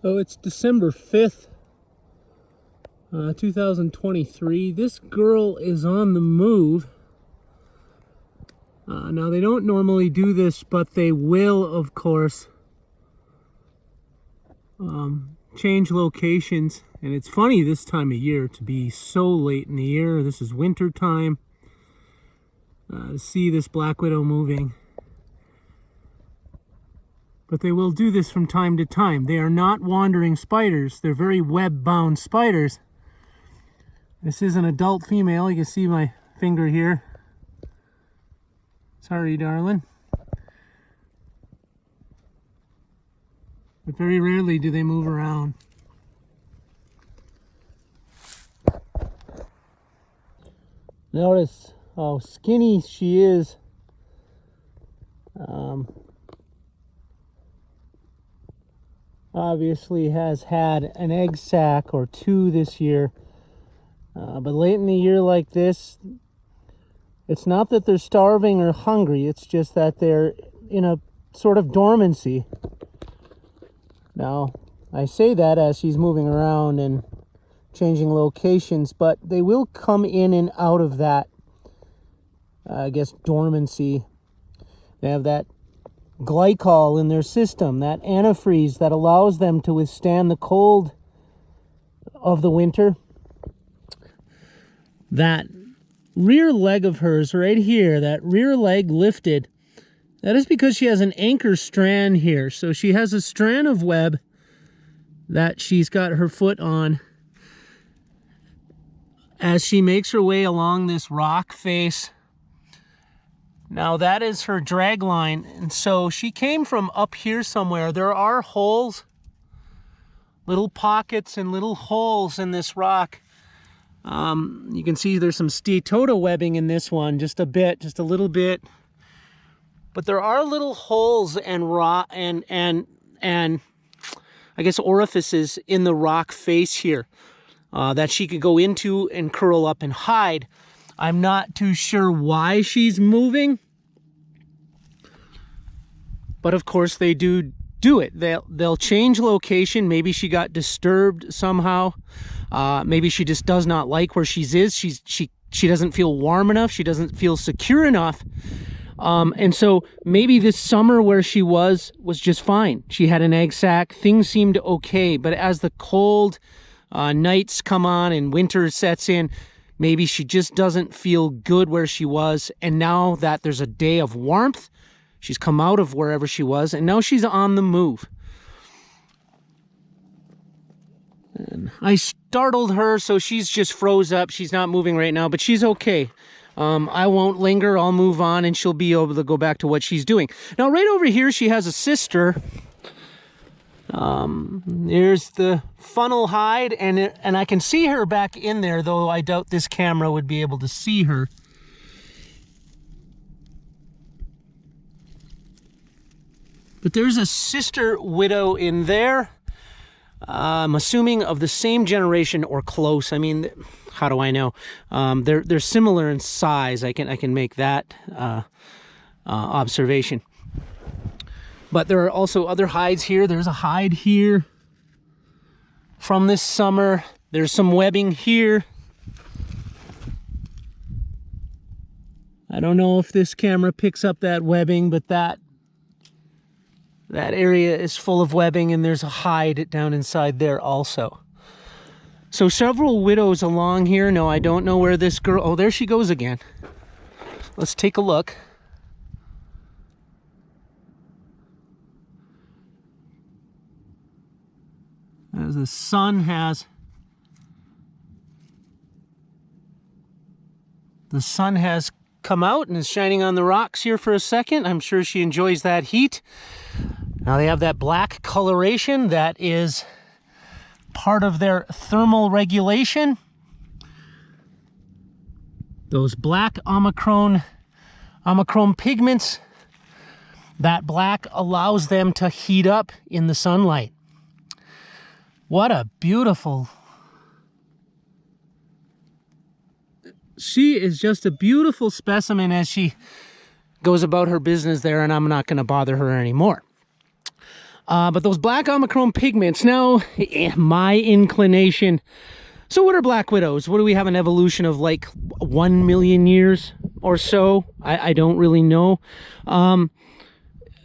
So it's December 5th, 2023. This girl is on the move. Now they don't normally do this, but they will, of course, change locations. And it's funny this time of year to be so late in the year. This is winter time. To see this black widow moving. But they will do this from time to time. They are not wandering spiders. They're very web-bound spiders. This is an adult female. You can see my finger here. Sorry, darling. But very rarely do they move around. Notice how skinny she is. Obviously has had an egg sac or two this year. But late in the year like this, it's not that they're starving or hungry, it's just that they're in a sort of dormancy. Now, I say that as she's moving around and changing locations, but they will come in and out of that, I guess, dormancy. They have that glycol in their system, that antifreeze that allows them to withstand the cold of the winter. That rear leg of hers right here, that rear leg lifted, that is because she has an anchor strand here. So she has a strand of web that she's got her foot on as she makes her way along this rock face. Now that is her drag line, and so she came from up here somewhere. There are holes, little pockets and little holes in this rock. You can see there's some Steatota webbing in this one, just a bit, just a little bit. But there are little holes and rock and I guess orifices in the rock face here that she could go into and curl up and hide. I'm not too sure why she's moving, but of course they do it. They'll change location. Maybe she got disturbed somehow. Maybe she just does not like where she is. She doesn't feel warm enough. She doesn't feel secure enough. And so maybe this summer where she was just fine. She had an egg sac. Things seemed okay. But as the cold nights come on and winter sets in, maybe she just doesn't feel good where she was. And now that there's a day of warmth, she's come out of wherever she was, and now she's on the move. And I startled her, so she's just froze up. She's not moving right now, but she's okay. I won't linger. I'll move on, and she'll be able to go back to what she's doing. Now, right over here, she has a sister. There's the funnel hide, and I can see her back in there, though I doubt this camera would be able to see her. But there's a sister widow in there. I'm assuming of the same generation or close. I mean, how do I know? They're similar in size. I can make that observation. But there are also other hides here. There's a hide here from this summer. There's some webbing here. I don't know if this camera picks up that webbing, but that area is full of webbing, and there's a hide down inside there also. So several widows along here. No, I don't know where this girl... Oh, there she goes again. Let's take a look. As the sun has... The sun has come out and is shining on the rocks here for a second. I'm sure she enjoys that heat. Now they have that black coloration that is part of their thermal regulation. Those black omicron pigments, that black allows them to heat up in the sunlight. What a beautiful... She is just a beautiful specimen as she goes about her business there, and I'm not going to bother her anymore. But those black omichrome pigments, now, my inclination. So what are black widows? What do we have, an evolution of like 1 million years or so? I don't really know.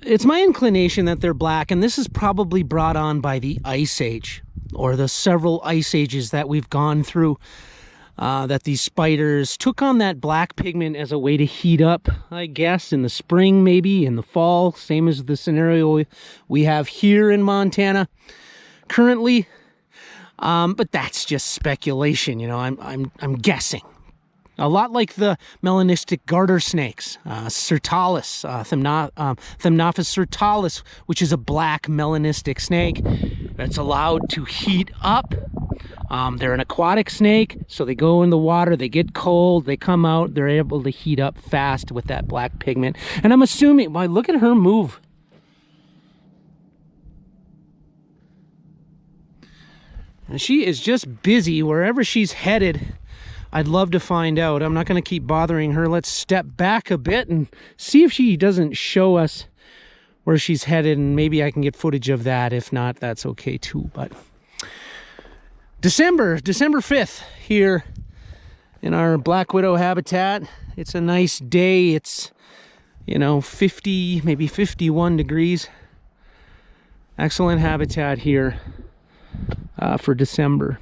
It's my inclination that they're black, and this is probably brought on by the Ice Age, or the several ice ages that we've gone through, that these spiders took on that black pigment as a way to heat up, I guess, in the spring, maybe in the fall, same as the scenario we have here in Montana currently. But that's just speculation, you know. I'm guessing. A lot like the melanistic garter snakes, Sirtalis, Thamnophis sirtalis, which is a black melanistic snake that's allowed to heat up. They're an aquatic snake, so they go in the water, they get cold, they come out, they're able to heat up fast with that black pigment. And I'm assuming, well, look at her move. And she is just busy wherever she's headed. I'd love to find out. I'm not going to keep bothering her. Let's step back a bit and see if she doesn't show us where she's headed, and maybe I can get footage of that. If not, that's okay too. But December 5th here in our black widow habitat. It's a nice day. It's, you know, 50, maybe 51 degrees. Excellent habitat here for December.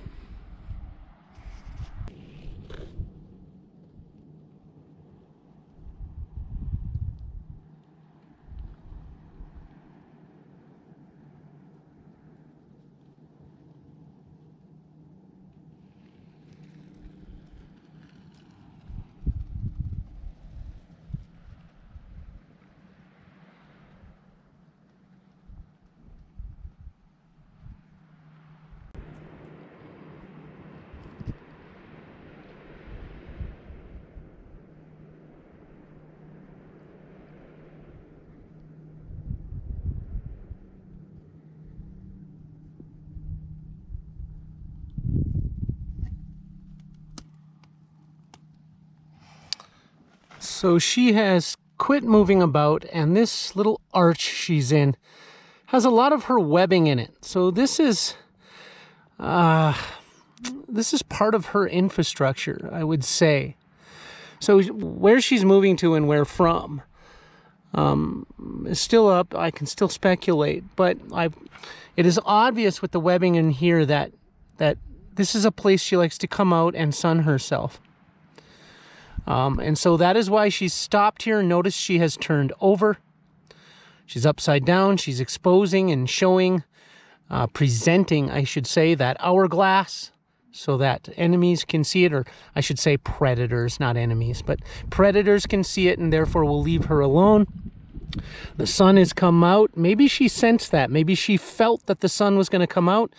So she has quit moving about, and this little arch she's in has a lot of her webbing in it. So this is part of her infrastructure, I would say. So where she's moving to and where from is still up. I can still speculate, but it is obvious with the webbing in here that this is a place she likes to come out and sun herself. And so that is why she's stopped here. Notice she has turned over. She's upside down. She's exposing and showing, presenting, I should say, that hourglass so that enemies can see it, or I should say predators, not enemies, but predators can see it and therefore will leave her alone. The sun has come out. Maybe she sensed that. Maybe she felt that the sun was going to come out.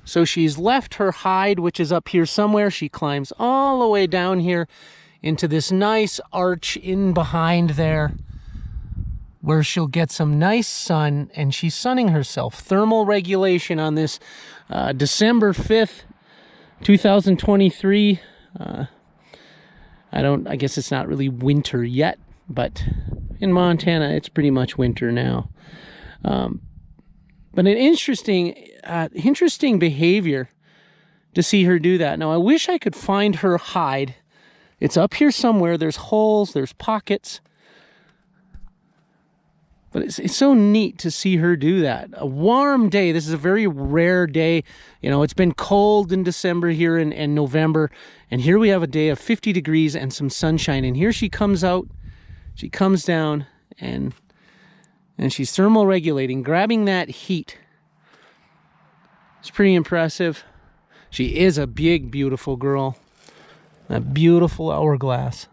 So she's left her hide, which is up here somewhere. She climbs all the way down here into this nice arch in behind there, where she'll get some nice sun, and she's sunning herself. Thermal regulation on this December 5th, 2023. I guess it's not really winter yet, but in Montana, it's pretty much winter now. But an interesting behavior to see her do that. Now, I wish I could find her hide. It's up here somewhere. There's holes, there's pockets. But it's so neat to see her do that. A warm day. This is a very rare day. You know, it's been cold in December here in November. And here we have a day of 50 degrees and some sunshine. And here she comes out. She comes down and she's thermal regulating, grabbing that heat. It's pretty impressive. She is a big, beautiful girl. A beautiful hourglass.